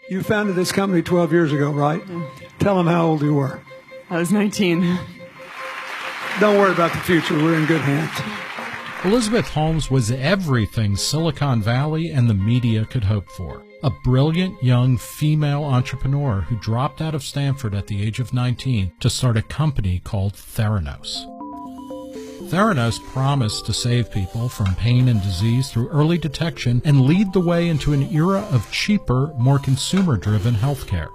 You founded this company 12 years ago, right? Tell them how old you were. I was 19. Don't worry about the future. We're in good hands. Elizabeth Holmes was everything Silicon Valley and the media could hope for. A brilliant young female entrepreneur who dropped out of Stanford at the age of 19 to start a company called Theranos. Theranos promised to save people from pain and disease through early detection and lead the way into an era of cheaper, more consumer-driven healthcare.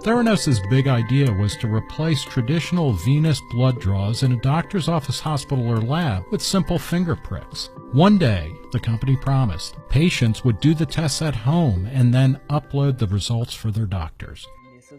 Theranos' big idea was to replace traditional venous blood draws in a doctor's office, hospital, or lab with simple finger pricks. One day, the company promised, patients would do the tests at home and then upload the results for their doctors.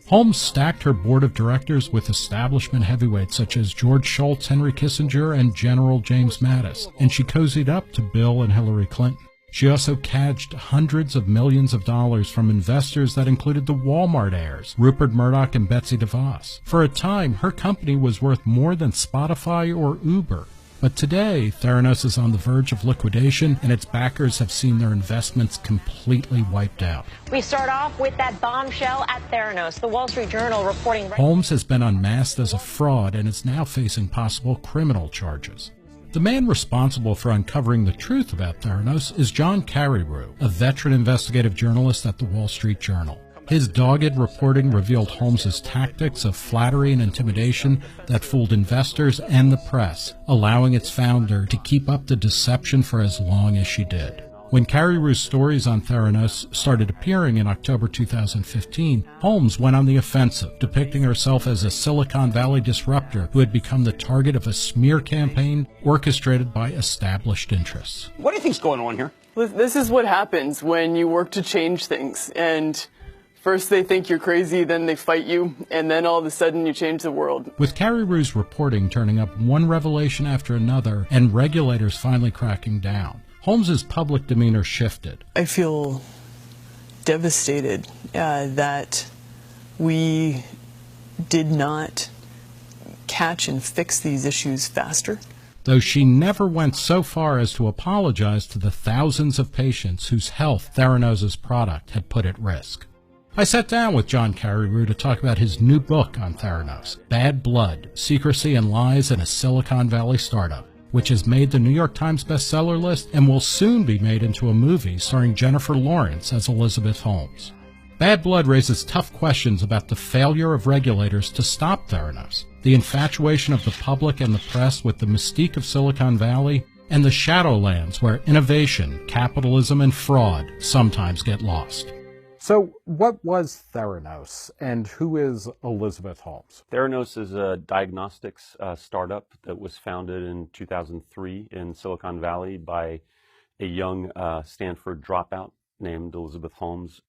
Holmes stacked her board of directors with establishment heavyweights such as George Shultz, Henry Kissinger, and General James Mattis, and she cozied up to Bill and Hillary Clinton. She also cadged hundreds of millions of dollars from investors that included the Walmart heirs, Rupert Murdoch and Betsy DeVos. For a time, her company was worth more than Spotify or Uber. But today, Theranos is on the verge of liquidation, and its backers have seen their investments completely wiped out. We start off with that bombshell at Theranos. The Wall Street Journal reporting Holmes has been unmasked as a fraud and is now facing possible criminal charges. The man responsible for uncovering the truth about Theranos is John Carreyrou, a veteran investigative journalist at the Wall Street Journal. His dogged reporting revealed Holmes's tactics of flattery and intimidation that fooled investors and the press, allowing its founder to keep up the deception for as long as she did. When Carreyrou's stories on Theranos started appearing in October 2015, Holmes went on the offensive, depicting herself as a Silicon Valley disruptor who had become the target of a smear campaign orchestrated by established interests. What do you think's going on here? This is what happens when you work to change things, and first they think you're crazy, then they fight you, and then all of a sudden you change the world. With Carreyrou's reporting turning up one revelation after another and regulators finally cracking down, Holmes's public demeanor shifted. I feel devastated that we did not catch and fix these issues faster. Though she never went so far as to apologize to the thousands of patients whose health Theranos' product had put at risk. I sat down with John Carreyrou to talk about his new book on Theranos, Bad Blood, Secrecy and Lies in a Silicon Valley Startup, which has made the New York Times bestseller list and will soon be made into a movie starring Jennifer Lawrence as Elizabeth Holmes. Bad Blood raises tough questions about the failure of regulators to stop Theranos, the infatuation of the public and the press with the mystique of Silicon Valley, and the shadowlands where innovation, capitalism, and fraud sometimes get lost. So what was Theranos, and who is Elizabeth Holmes? Theranos is a diagnostics startup that was founded in 2003 in Silicon Valley by a young Stanford dropout named Elizabeth Holmes.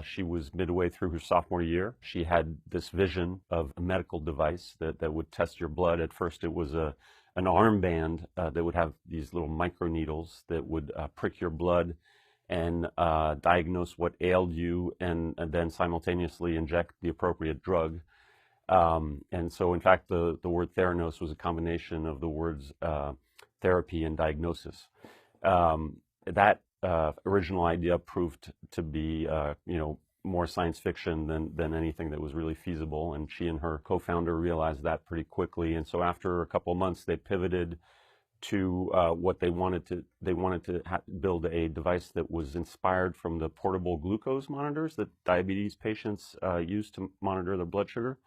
She was midway through her sophomore year. She had this vision of a medical device that would test your blood. At first it was an armband that would have these little microneedles that would prick your blood and diagnose what ailed you and then simultaneously inject the appropriate drug. And so, in fact, the word Theranos was a combination of the words therapy and diagnosis. That original idea proved to be, more science fiction than anything that was really feasible. And she and her co-founder realized that pretty quickly. And so after a couple of months, they pivoted to what they wanted to build a device that was inspired from the portable glucose monitors that diabetes patients use to monitor their blood sugar.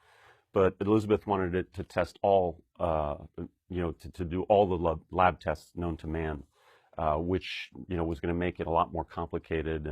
But Elizabeth wanted it to test all, to do all the lab tests known to man, which was going to make it a lot more complicated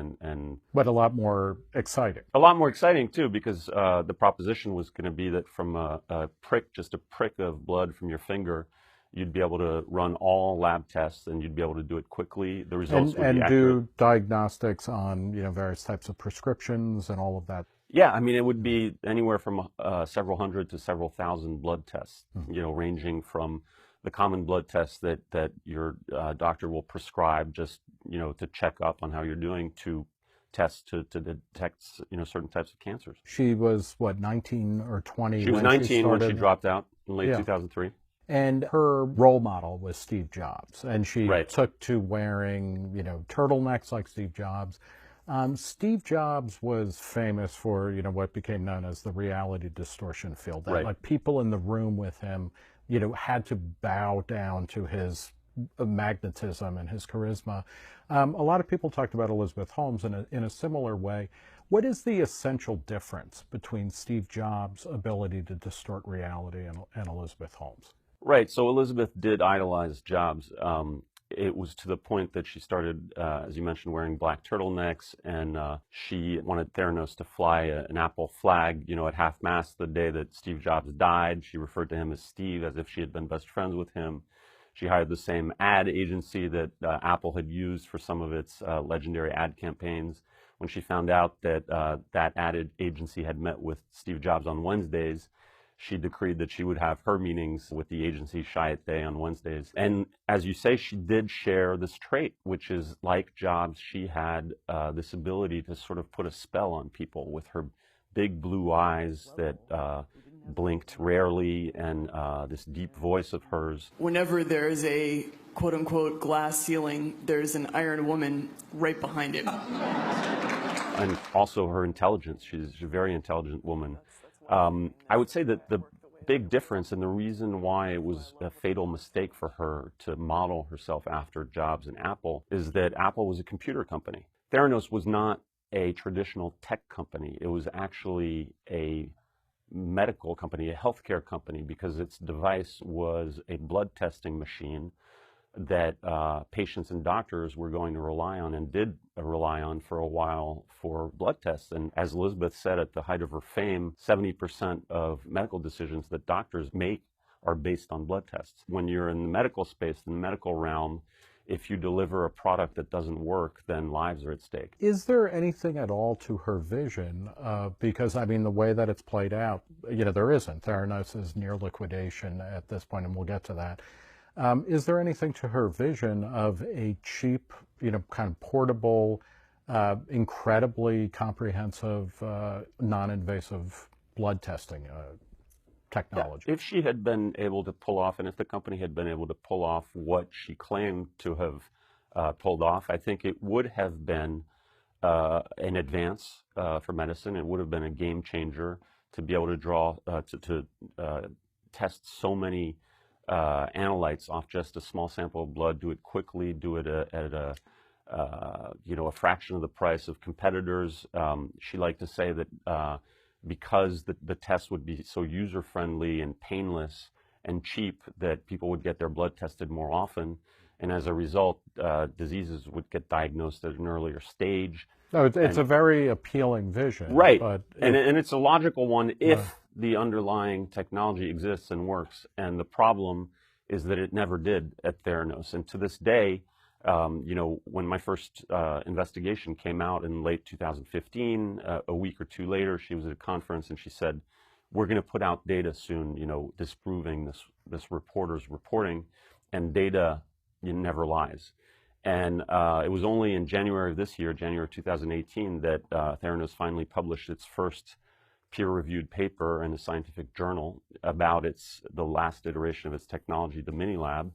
but a lot more exciting. A lot more exciting too, because the proposition was going to be that from a prick, just a prick of blood from your finger, you'd be able to run all lab tests and you'd be able to do it quickly. The results would be accurate. Do diagnostics on various types of prescriptions and all of that. Yeah, I mean, it would be anywhere from several hundred to several thousand blood tests, ranging from the common blood tests that your doctor will prescribe just, to check up on how you're doing, to tests to detect, certain types of cancers. She was, 19 or 20? She was 19 when she dropped out in late 2003. And her role model was Steve Jobs, and she Right. took to wearing, turtlenecks like Steve Jobs. Steve Jobs was famous for, what became known as the reality distortion field. That, Right. like, people in the room with him, had to bow down to his magnetism and his charisma. A lot of people talked about Elizabeth Holmes in a similar way. What is the essential difference between Steve Jobs' ability to distort reality and Elizabeth Holmes? Right. So Elizabeth did idolize Jobs. It was to the point that she started, as you mentioned, wearing black turtlenecks, and she wanted Theranos to fly an Apple flag, at half-mast the day that Steve Jobs died. She referred to him as Steve, as if she had been best friends with him. She hired the same ad agency that Apple had used for some of its legendary ad campaigns. When she found out that that ad agency had met with Steve Jobs on Wednesdays, she decreed that she would have her meetings with the agency Chiat Day on Wednesdays. And as you say, she did share this trait, which is like Jobs, she had this ability to sort of put a spell on people with her big blue eyes that blinked rarely, and this deep voice of hers. Whenever there's a quote-unquote glass ceiling, there's an iron woman right behind it. And also her intelligence. She's a very intelligent woman. I would say that the big difference and the reason why it was a fatal mistake for her to model herself after Jobs and Apple is that Apple was a computer company. Theranos was not a traditional tech company. It was actually a medical company, a healthcare company, because its device was a blood testing machine that patients and doctors were going to rely on and did rely on for a while for blood tests. And as Elizabeth said at the height of her fame, 70% of medical decisions that doctors make are based on blood tests. When you're in the medical space, in the medical realm, if you deliver a product that doesn't work, then lives are at stake. Is there anything at all to her vision? Because, I mean, the way that it's played out, there isn't. Theranos is near liquidation at this point, and we'll get to that. Is there anything to her vision of a cheap, kind of portable, incredibly comprehensive, non-invasive blood testing technology? Yeah, if she had been able to pull off, and if the company had been able to pull off what she claimed to have pulled off, I think it would have been an advance for medicine. It would have been a game changer to be able to draw, to test so many analytes off just a small sample of blood, do it quickly, do it at a fraction of the price of competitors. She liked to say that because the test would be so user-friendly and painless and cheap, that people would get their blood tested more often, and as a result, diseases would get diagnosed at an earlier stage. No, it's a very appealing vision. Right, But and it's a logical one if the underlying technology exists and works. And the problem is that it never did at Theranos. And to this day, when my first investigation came out in late 2015, a week or two later, she was at a conference and she said, "We're going to put out data soon, disproving this reporter's reporting, and data never lies." And it was only in January of this year, January 2018, that Theranos finally published its first peer-reviewed paper in a scientific journal about the last iteration of its technology, the Minilab.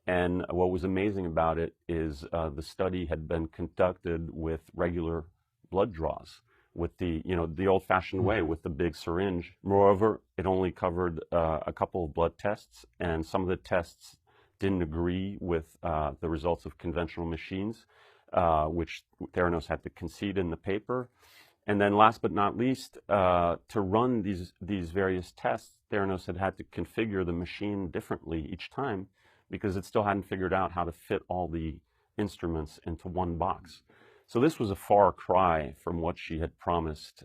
And what was amazing about it is the study had been conducted with regular blood draws, with the old-fashioned way, with the big syringe. Moreover, it only covered a couple of blood tests, and some of the tests didn't agree with the results of conventional machines, which Theranos had to concede in the paper. And then last but not least, to run these various tests, Theranos had to configure the machine differently each time, because it still hadn't figured out how to fit all the instruments into one box. So this was a far cry from what she had promised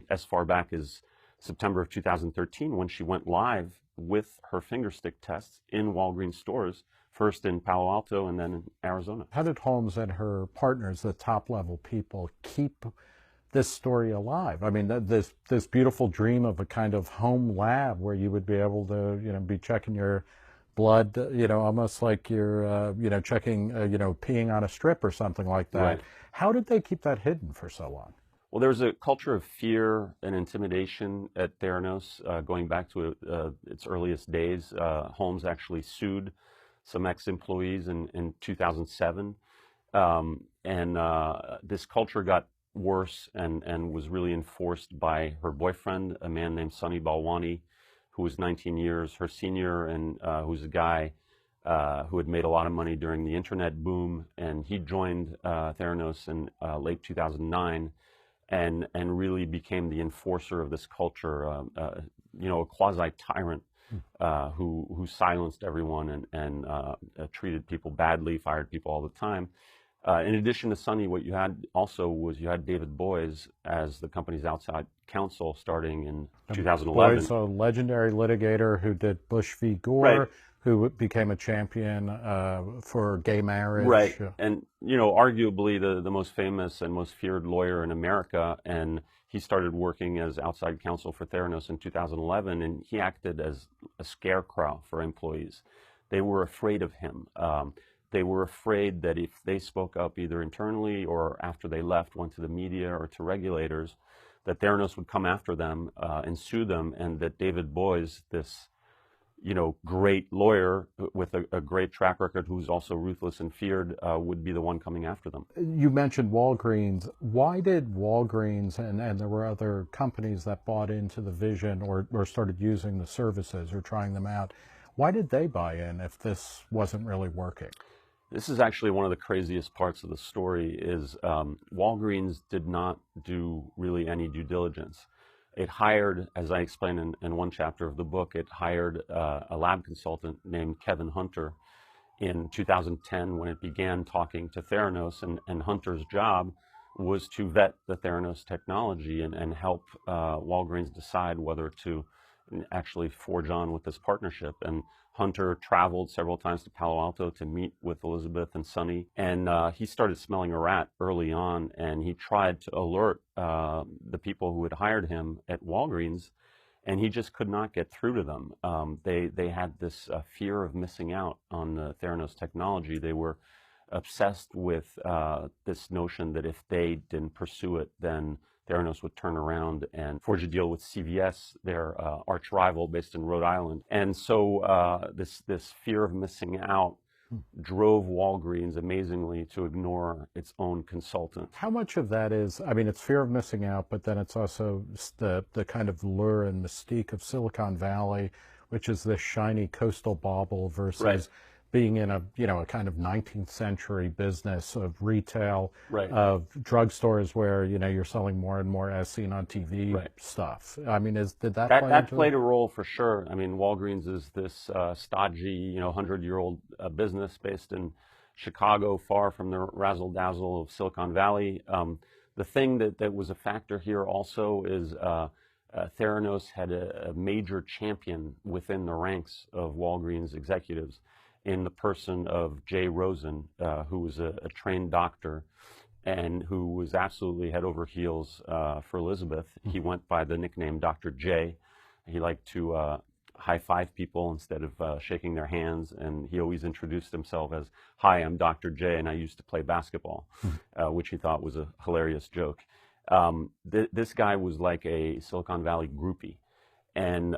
as far back as September of 2013, when she went live with her fingerstick tests in Walgreens stores, first in Palo Alto and then in Arizona. How did Holmes and her partners, the top-level people, keep this story alive? I mean, this beautiful dream of a kind of home lab where you would be able to, be checking your blood, almost like you're, checking, peeing on a strip or something like that. Right. How did they keep that hidden for so long? Well, there was a culture of fear and intimidation at Theranos going back to its earliest days. Holmes actually sued some ex-employees in 2007. this culture got worse and was really enforced by her boyfriend, a man named Sunny Balwani, who was 19 years her senior, and who's a guy who had made a lot of money during the internet boom. And he joined Theranos in late 2009 and really became the enforcer of this culture, a quasi-tyrant who silenced everyone and treated people badly, fired people all the time. In addition to Sunny, what you had also was you had David Boies as the company's outside counsel starting in 2011. Boies, a legendary litigator who did Bush v. Gore, right, who became a champion for gay marriage. Right, and arguably the most famous and most feared lawyer in America, and he started working as outside counsel for Theranos in 2011, and he acted as a scarecrow for employees. They were afraid of him. They were afraid that if they spoke up either internally or after they left, went to the media or to regulators, that Theranos would come after them and sue them, and that David Boies, this great lawyer with a great track record who's also ruthless and feared, would be the one coming after them. You mentioned Walgreens. Why did Walgreens, and there were other companies that bought into the vision or started using the services or trying them out, why did they buy in if this wasn't really working? This is actually one of the craziest parts of the story is Walgreens did not do really any due diligence. It hired, as I explained in one chapter of the book, it hired a lab consultant named Kevin Hunter in 2010 when it began talking to Theranos, and Hunter's job was to vet the Theranos technology and help Walgreens decide whether to actually forge on with this partnership. And Hunter traveled several times to Palo Alto to meet with Elizabeth and Sunny, and he started smelling a rat early on, and he tried to alert the people who had hired him at Walgreens, and he just could not get through to them. They had this fear of missing out on the Theranos technology. They were obsessed with this notion that if they didn't pursue it, then Theranos would turn around and forge a deal with CVS, their arch rival based in Rhode Island. And so this fear of missing out drove Walgreens, amazingly, to ignore its own consultant. How much of that is, I mean, it's fear of missing out, but then it's also the kind of lure and mystique of Silicon Valley, which is this shiny coastal bauble versus right. being in a kind of 19th century business of retail, right. of drugstores where you're selling more and more as seen on TV right. stuff. I mean, did that that played a role for sure? I mean, Walgreens is this stodgy 100-year-old business based in Chicago, far from the razzle dazzle of Silicon Valley. The thing that was a factor here also is Theranos had a major champion within the ranks of Walgreens executives, in the person of Jay Rosen, who was a trained doctor and who was absolutely head over heels for Elizabeth. He went by the nickname Dr. J. He liked to high-five people instead of shaking their hands, and he always introduced himself as, "Hi, I'm Dr. J, and I used to play basketball," which he thought was a hilarious joke. This guy was like a Silicon Valley groupie, and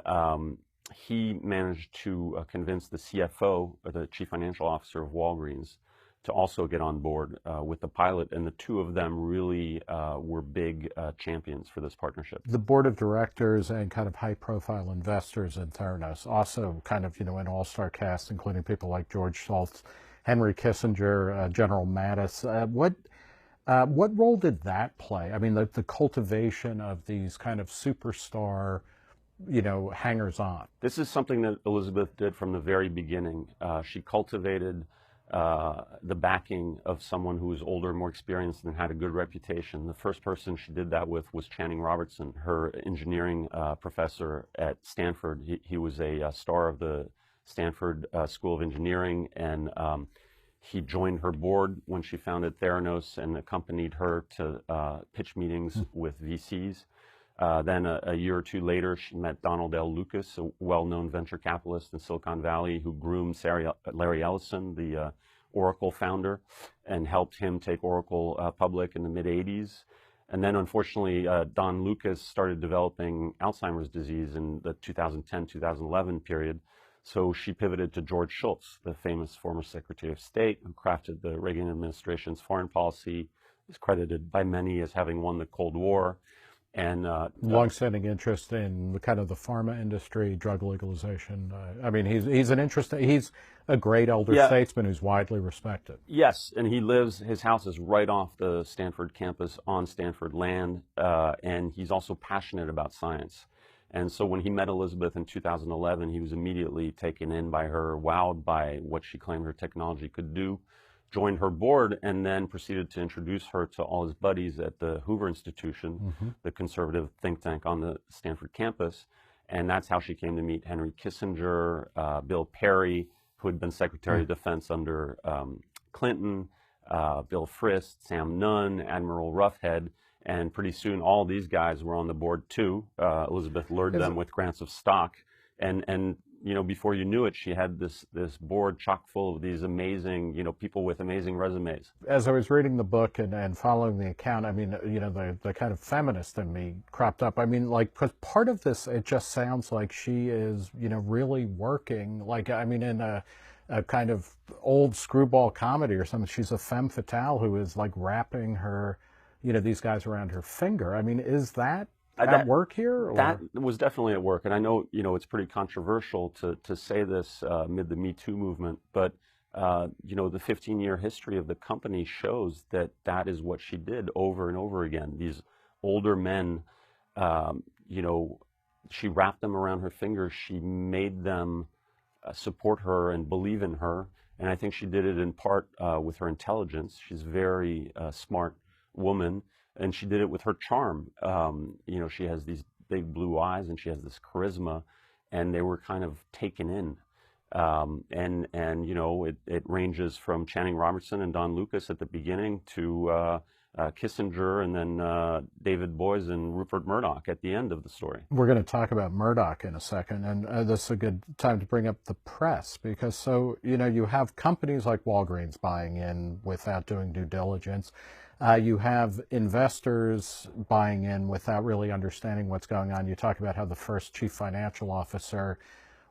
he managed to convince the CFO, or the chief financial officer of Walgreens, to also get on board with the pilot, and the two of them really were big champions for this partnership. The board of directors and kind of high-profile investors in Theranos, also kind of an all-star cast, including people like George Shultz, Henry Kissinger, General Mattis. What role did that play? I mean, the cultivation of these kind of superstar hangers-on. This is something that Elizabeth did from the very beginning. She cultivated the backing of someone who was older, more experienced, and had a good reputation. The first person she did that with was Channing Robertson, her engineering professor at Stanford. He was a star of the Stanford School of Engineering, and he joined her board when she founded Theranos and accompanied her to pitch meetings with VCs. Then a year or two later, she met Donald L. Lucas, a well-known venture capitalist in Silicon Valley who groomed Larry Ellison, the Oracle founder, and helped him take Oracle public in the mid-'80s. And then, unfortunately, Don Lucas started developing Alzheimer's disease in the 2010-2011 period. So she pivoted to George Shultz, the famous former Secretary of State who crafted the Reagan administration's foreign policy. He's credited by many as having won the Cold War. And longstanding interest in kind of the pharma industry, drug legalization. I mean, he's a great elder statesman who's widely respected. Yes, and his house is right off the Stanford campus on Stanford land, and he's also passionate about science. And so when he met Elizabeth in 2011, he was immediately taken in by her, wowed by what she claimed her technology could do, joined her board, and then proceeded to introduce her to all his buddies at the Hoover Institution, the conservative think tank on the Stanford campus. And that's how she came to meet Henry Kissinger, Bill Perry, who had been Secretary of Defense under Clinton, Bill Frist, Sam Nunn, Admiral Roughhead. And pretty soon all these guys were on the board too. Elizabeth lured them with grants of stock. And you know, before you knew it, she had this board chock full of these amazing, you know, people with amazing resumes. As I was reading the book and following the account, I mean, you know, the kind of feminist in me cropped up. I mean, like, because part of this, it just sounds like she is, you know, really working, like, I mean, in a kind of old screwball comedy or something. She's a femme fatale who is like wrapping her, you know, these guys around her finger. I mean, is that at work here? Or? That was definitely at work. And I know, you know, it's pretty controversial to say this amid the Me Too movement, but, you know, the 15-year history of the company shows that that is what she did over and over again. These older men, you know, she wrapped them around her finger. She made them support her and believe in her. And I think she did it in part with her intelligence. She's a very smart woman. And she did it with her charm. You know, she has these big blue eyes and she has this charisma, and they were kind of taken in. And you know, it ranges from Channing Robertson and Don Lucas at the beginning to Kissinger and then David Boies and Rupert Murdoch at the end of the story. We're going to talk about Murdoch in a second, and this is a good time to bring up the press, because so, you know, you have companies like Walgreens buying in without doing due diligence. You have investors buying in without really understanding what's going on. You talk about how the first chief financial officer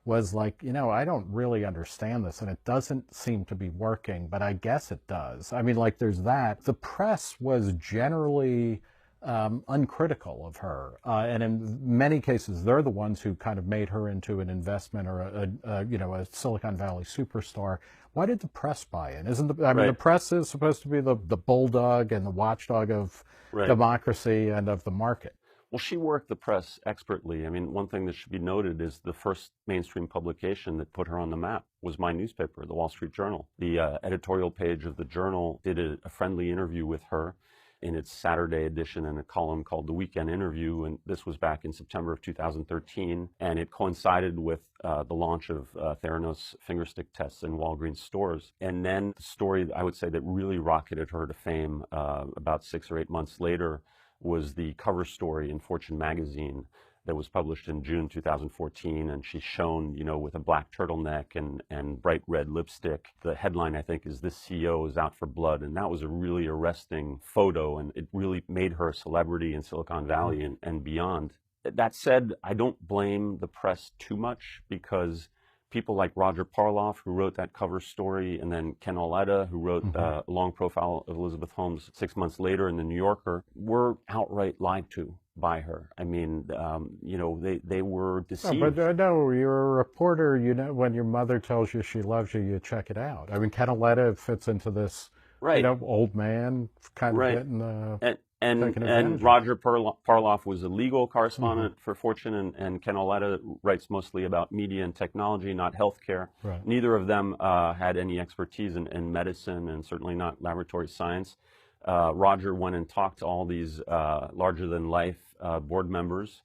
was like, you know, I don't really understand this, and it doesn't seem to be working, but I guess it does. I mean, like, there's that. The press was generally uncritical of her, and in many cases, they're the ones who kind of made her into an investment or you know, a Silicon Valley superstar. Why did the press buy in? Isn't the, I mean, the press is supposed to be the bulldog and the watchdog of democracy and of the market. Well, she worked the press expertly. I mean, one thing that should be noted is the first mainstream publication that put her on the map was my newspaper, the Wall Street Journal. The editorial page of the Journal did a friendly interview with her in its Saturday edition in a column called The Weekend Interview, and this was back in September of 2013, and it coincided with the launch of Theranos fingerstick tests in Walgreens stores. And then the story, I would say, that really rocketed her to fame about 6 or 8 months later was the cover story in Fortune magazine that was published in June 2014, and she's shown, you know, with a black turtleneck and bright red lipstick. The headline, I think, is "This CEO is out for blood," and that was a really arresting photo, and it really made her a celebrity in Silicon Valley and beyond. That said, I don't blame the press too much, because people like Roger Parloff, who wrote that cover story, and then Ken Auletta, who wrote a long profile of Elizabeth Holmes 6 months later in the New Yorker, were outright lied to by her. I mean, you know, they were deceived. Oh, but no, you're a reporter. You know, when your mother tells you she loves you, you check it out. I mean, Ken Auletta fits into this, you know, old man kind of getting and Roger Parloff was a legal correspondent for Fortune, and Ken Auletta writes mostly about media and technology, not healthcare. Neither of them had any expertise in medicine, and certainly not laboratory science. Roger went and talked to all these larger-than-life board members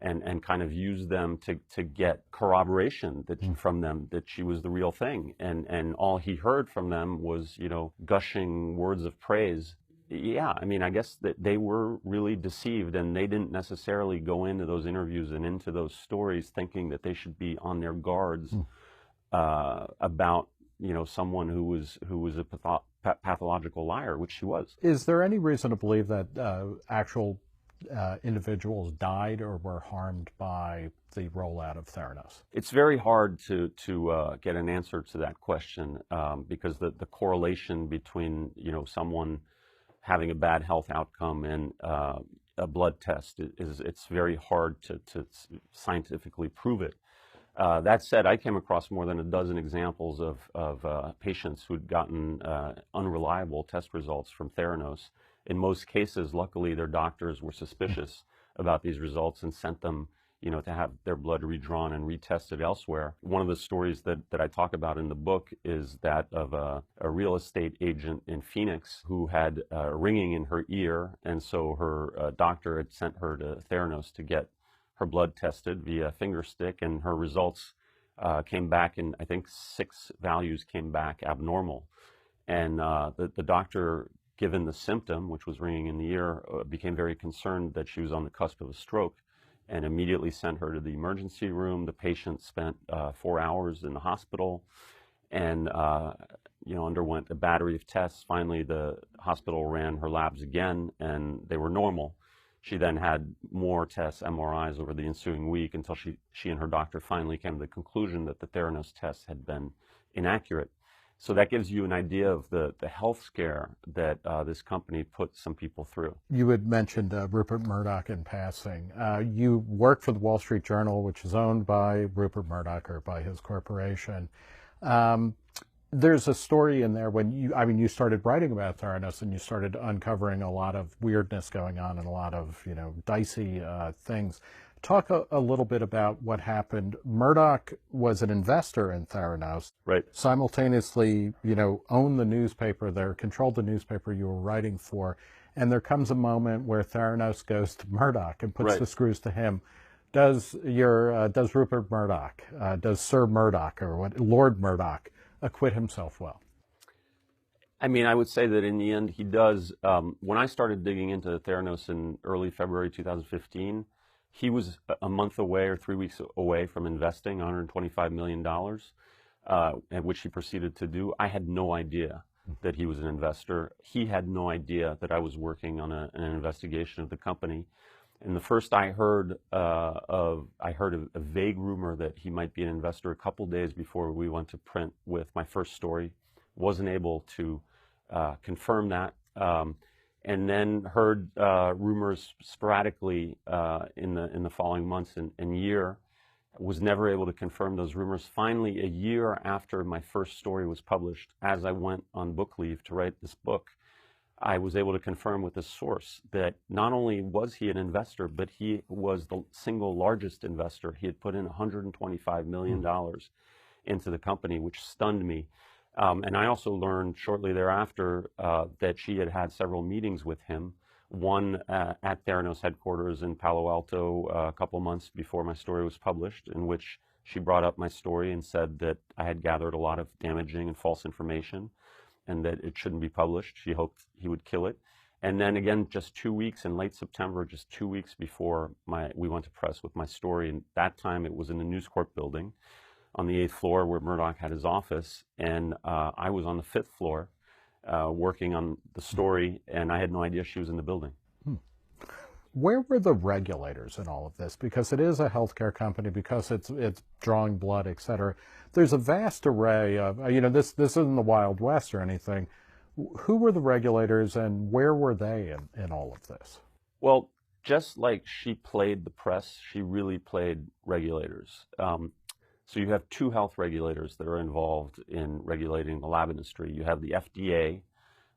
and kind of used them to get corroboration from them that she was the real thing. And all he heard from them was, you know, gushing words of praise. Yeah, I mean, I guess that they were really deceived, and they didn't necessarily go into those interviews and into those stories thinking that they should be on their guards about, you know, someone who was a pathological liar, which she was. Is there any reason to believe that actual individuals died or were harmed by the rollout of Theranos? It's very hard to get an answer to that question because the correlation between someone having a bad health outcome and a blood test it's very hard to scientifically prove it. That said, I came across more than a dozen examples of patients who'd gotten unreliable test results from Theranos. In most cases, luckily, their doctors were suspicious about these results and sent them, to have their blood redrawn and retested elsewhere. One of the stories that I talk about in the book is that of a real estate agent in Phoenix who had ringing in her ear, and so her doctor had sent her to Theranos to get her blood tested via finger stick, and her results came back, and I think 6 values came back abnormal. And the doctor, given the symptom, which was ringing in the ear, became very concerned that she was on the cusp of a stroke and immediately sent her to the emergency room. The patient spent 4 hours in the hospital and underwent a battery of tests. Finally, the hospital ran her labs again, and they were normal. She then had more tests, MRIs, over the ensuing week until she and her doctor finally came to the conclusion that the Theranos tests had been inaccurate. So that gives you an idea of the health scare that this company put some people through. You had mentioned Rupert Murdoch in passing. You work for the Wall Street Journal, which is owned by Rupert Murdoch or by his corporation. There's a story in there when you started writing about Theranos and you started uncovering a lot of weirdness going on and a lot of, dicey things. Talk a little bit about what happened. Murdoch was an investor in Theranos. Right. Simultaneously, owned the newspaper there, controlled the newspaper you were writing for. And there comes a moment where Theranos goes to Murdoch and puts the screws to him. Does Rupert Murdoch, does Sir Murdoch or Lord Murdoch acquit himself well? I mean, I would say that in the end he does. When I started digging into Theranos in early February 2015, he was a month away or 3 weeks away from investing $125 million, which he proceeded to do. I had no idea that he was an investor. He had no idea that I was working on an investigation of the company. And the first I heard a vague rumor that he might be an investor a couple days before we went to print with my first story. Wasn't able to confirm that. And then heard rumors sporadically in the following months and year. Was never able to confirm those rumors. Finally, a year after my first story was published, as I went on book leave to write this book, I was able to confirm with a source that not only was he an investor, but he was the single largest investor. He had put in $125 million into the company, which stunned me. And I also learned shortly thereafter that she had had several meetings with him, one at Theranos headquarters in Palo Alto a couple months before my story was published, in which she brought up my story and said that I had gathered a lot of damaging and false information and that it shouldn't be published. She hoped he would kill it. And then again, just 2 weeks in late September, just 2 weeks before we went to press with my story, and that time it was in the News Corp building on the 8th floor where Murdoch had his office, and I was on the 5th floor working on the story, and I had no idea she was in the building. Where were the regulators in all of this? Because it is a healthcare company, because it's drawing blood, et cetera. There's a vast array of, this isn't the Wild West or anything. Who were the regulators and where were they in all of this? Well, just like she played the press, she really played regulators. So you have 2 health regulators that are involved in regulating the lab industry. You have the FDA,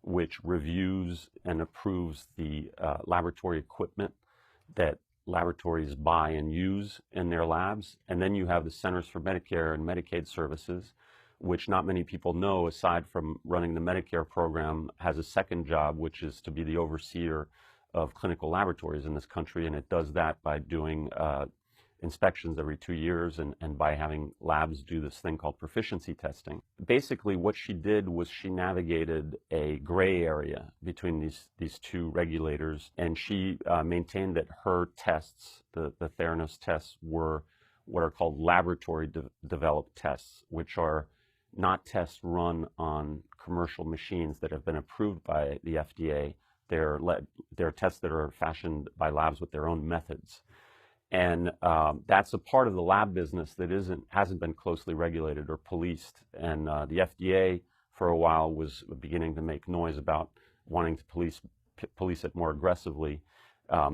which reviews and approves the laboratory equipment that laboratories buy and use in their labs. And then you have the Centers for Medicare and Medicaid Services, which not many people know, aside from running the Medicare program, has a second job, which is to be the overseer of clinical laboratories in this country. And it does that by doing inspections every 2 years and by having labs do this thing called proficiency testing. Basically, what she did was she navigated a gray area between these 2 regulators, and she maintained that her tests, the Theranos tests, were what are called laboratory developed tests, which are not tests run on commercial machines that have been approved by the FDA, They're tests that are fashioned by labs with their own methods. And that's a part of the lab business that hasn't been closely regulated or policed. And the FDA for a while was beginning to make noise about wanting to police it more aggressively.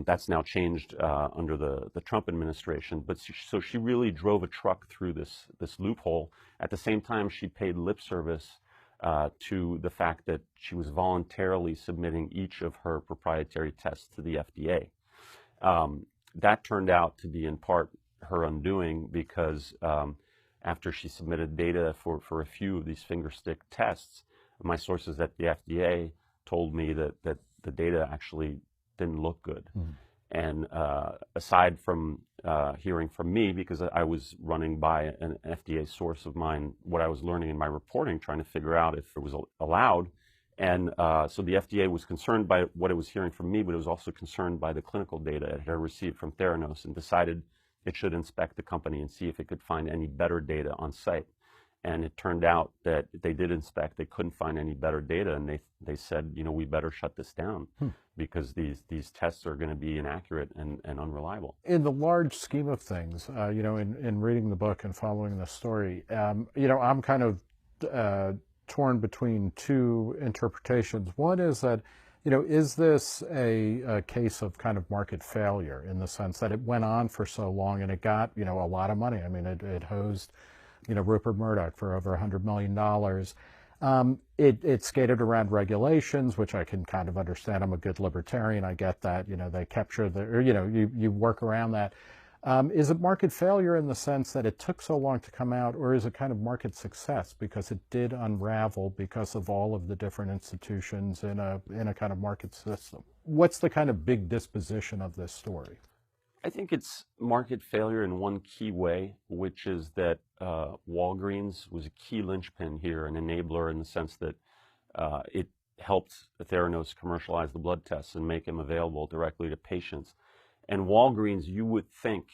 That's now changed under the Trump administration. But so she really drove a truck through this loophole. At the same time, she paid lip service to the fact that she was voluntarily submitting each of her proprietary tests to the FDA. That turned out to be in part her undoing, because after she submitted data for a few of these finger stick tests, my sources at the FDA told me that the data actually didn't look good. Mm-hmm. And aside from hearing from me, because I was running by an FDA source of mine, what I was learning in my reporting, trying to figure out if it was allowed. And so the FDA was concerned by what it was hearing from me, but it was also concerned by the clinical data it had received from Theranos, and decided it should inspect the company and see if it could find any better data on site. And it turned out that they did inspect, they couldn't find any better data, and they said, we better shut this down because these tests are going to be inaccurate and unreliable. In the large scheme of things, in reading the book and following the story, I'm kind of torn between two interpretations. One is that, is this a case of kind of market failure, in the sense that it went on for so long and it got, a lot of money. I mean, it hosed, Rupert Murdoch for over $100 million. It skated around regulations, which I can kind of understand. I'm a good libertarian. I get that, they capture you work around that. Is it market failure in the sense that it took so long to come out, or is it kind of market success because it did unravel because of all of the different institutions in a kind of market system? What's the kind of big disposition of this story? I think it's market failure in one key way, which is that Walgreens was a key linchpin here, an enabler, in the sense that it helped Theranos commercialize the blood tests and make them available directly to patients. And Walgreens, you would think,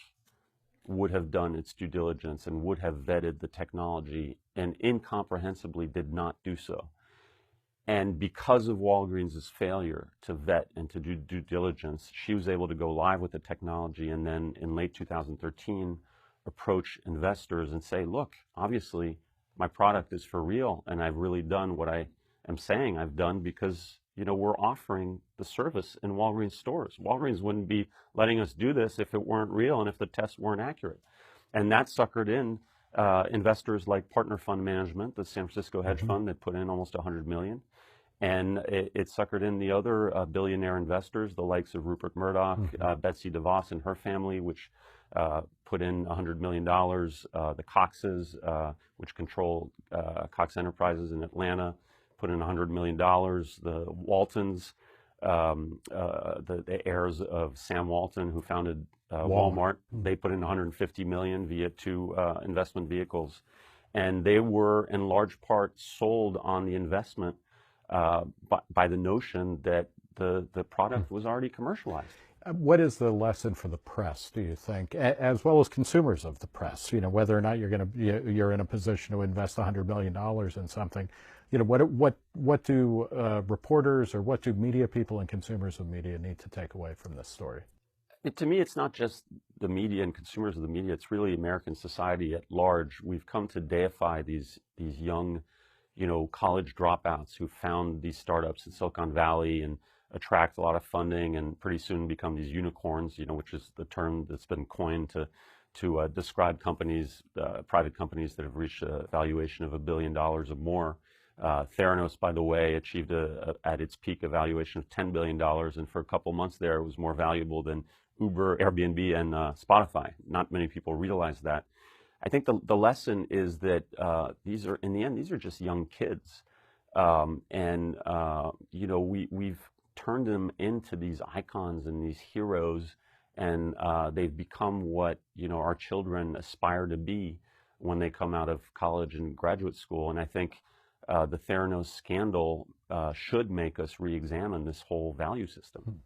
would have done its due diligence and would have vetted the technology, and incomprehensibly did not do so. And because of Walgreens' failure to vet and to do due diligence, she was able to go live with the technology, and then in late 2013 approach investors and say, look, obviously my product is for real, and I've really done what I am saying I've done, because we're offering the service in Walgreens stores. Walgreens wouldn't be letting us do this if it weren't real and if the tests weren't accurate. And that suckered in investors like Partner Fund Management, the San Francisco hedge fund that put in almost $100 million. And it suckered in the other billionaire investors, the likes of Rupert Murdoch, Betsy DeVos and her family, which put in $100 million. The Coxes, which control Cox Enterprises in Atlanta, put in $100 million. The Waltons, the heirs of Sam Walton, who founded Walmart, they put in $150 million via two investment vehicles. And they were, in large part, sold on the investment by the notion that the product was already commercialized. What is the lesson for the press, do you think, as well as consumers of the press? Whether or not you're in a position to invest $100 million in something. What do reporters, or what do media people and consumers of media need to take away from this story? To me, it's not just the media and consumers of the media. It's really American society at large. We've come to deify these young, college dropouts who found these startups in Silicon Valley and attract a lot of funding, and pretty soon become these unicorns, which is the term that's been coined to describe companies, private companies that have reached a valuation of $1 billion or more. Theranos, by the way, achieved at its peak a valuation of $10 billion, and for a couple months there, it was more valuable than Uber, Airbnb, and Spotify. Not many people realize that. I think the lesson is that in the end, these are just young kids, and we've turned them into these icons and these heroes, and they've become what our children aspire to be when they come out of college and graduate school. And I think the Theranos scandal should make us re-examine this whole value system.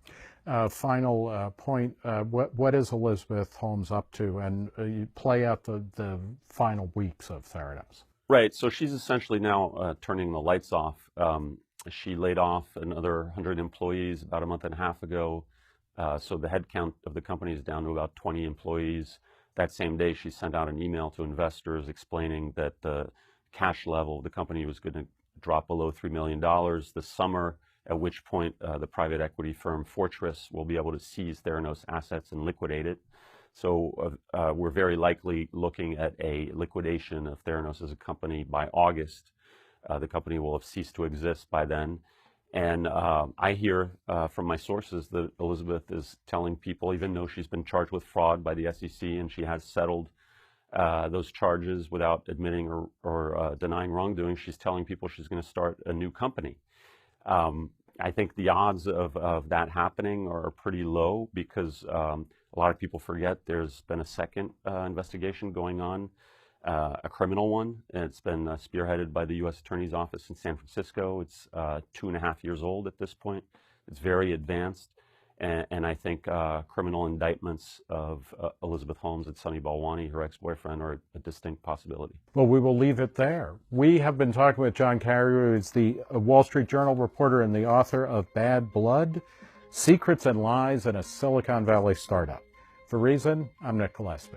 Final point, what is Elizabeth Holmes up to? And you play out the final weeks of Theranos. Right, so she's essentially now turning the lights off. She laid off another 100 employees about a month and a half ago. So the headcount of the company is down to about 20 employees. That same day, she sent out an email to investors explaining that the cash level of the company was going to drop below $3 million this summer, at which point the private equity firm Fortress will be able to seize Theranos assets and liquidate it. So we're very likely looking at a liquidation of Theranos as a company by August. The company will have ceased to exist by then. And I hear from my sources that Elizabeth is telling people, even though she's been charged with fraud by the SEC and she has settled those charges without admitting or denying wrongdoing, she's telling people she's going to start a new company. I think the odds of that happening are pretty low because a lot of people forget there's been a second investigation going on, a criminal one. It's been spearheaded by the U.S. Attorney's Office in San Francisco. It's 2.5 years old at this point. It's very advanced. And I think criminal indictments of Elizabeth Holmes and Sunny Balwani, her ex-boyfriend, are a distinct possibility. Well, we will leave it there. We have been talking with John Carrier, who is the Wall Street Journal reporter and the author of Bad Blood, Secrets and Lies in a Silicon Valley Startup. For Reason, I'm Nick Gillespie.